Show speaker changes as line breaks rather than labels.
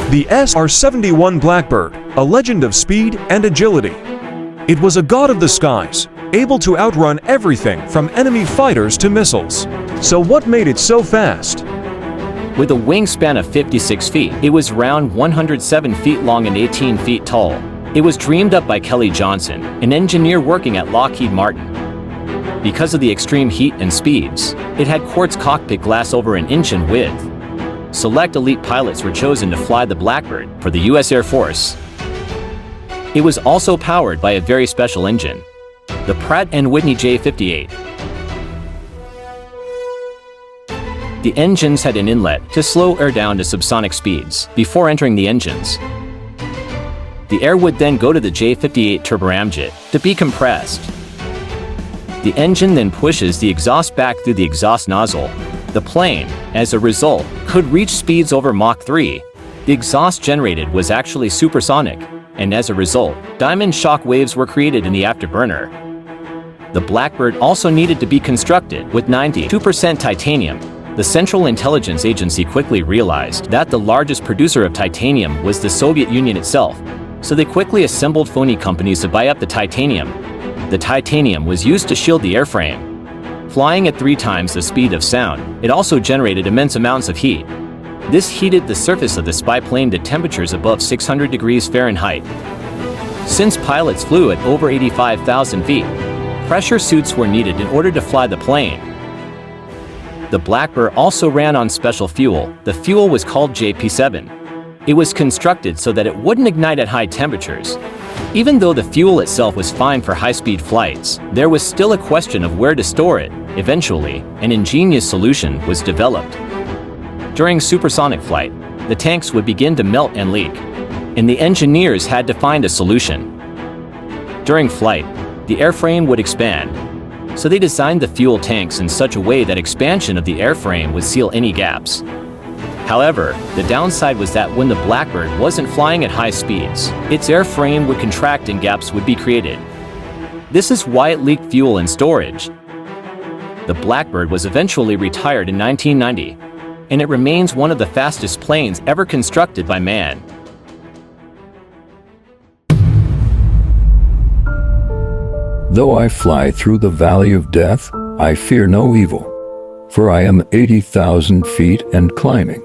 The SR-71 Blackbird, a legend of speed and agility. It was a god of the skies, able to outrun everything from enemy fighters to missiles. So what made it so fast?
With a wingspan of 56 feet, it was around 107 feet long and 18 feet tall. It was dreamed up by Kelly Johnson, an engineer working at Lockheed Martin. Because of the extreme heat and speeds, it had quartz cockpit glass over an inch in width. Select elite pilots were chosen to fly the Blackbird for the U.S. Air Force. It was also powered by a very special engine, the Pratt & Whitney J58. The engines had an inlet to slow air down to subsonic speeds before entering the engines. The air would then go to the J58 turboramjet to be compressed. The engine then pushes the exhaust back through the exhaust nozzle. The plane, as a result, could reach speeds over Mach 3. The exhaust generated was actually supersonic, and as a result, diamond shock waves were created in the afterburner. The Blackbird also needed to be constructed with 92% titanium. The Central Intelligence Agency quickly realized that the largest producer of titanium was the Soviet Union itself, so they quickly assembled phony companies to buy up the titanium. The titanium was used to shield the airframe. Flying at 3 times the speed of sound, it also generated immense amounts of heat. This heated the surface of the spy plane to temperatures above 600 degrees Fahrenheit. Since pilots flew at over 85,000 feet, pressure suits were needed in order to fly the plane. The Blackbird also ran on special fuel. The fuel was called JP7. It was constructed so that it wouldn't ignite at high temperatures. Even though the fuel itself was fine for high-speed flights, there was still a question of where to store it. Eventually, an ingenious solution was developed. During supersonic flight, the tanks would begin to melt and leak, and the engineers had to find a solution. During flight, the airframe would expand, so they designed the fuel tanks in such a way that expansion of the airframe would seal any gaps. However, the downside was that when the Blackbird wasn't flying at high speeds, its airframe would contract and gaps would be created. This is why it leaked fuel in storage. The Blackbird was eventually retired in 1990, and it remains one of the fastest planes ever constructed by man.
Though I fly through the valley of death, I fear no evil, for I am 80,000 feet and climbing.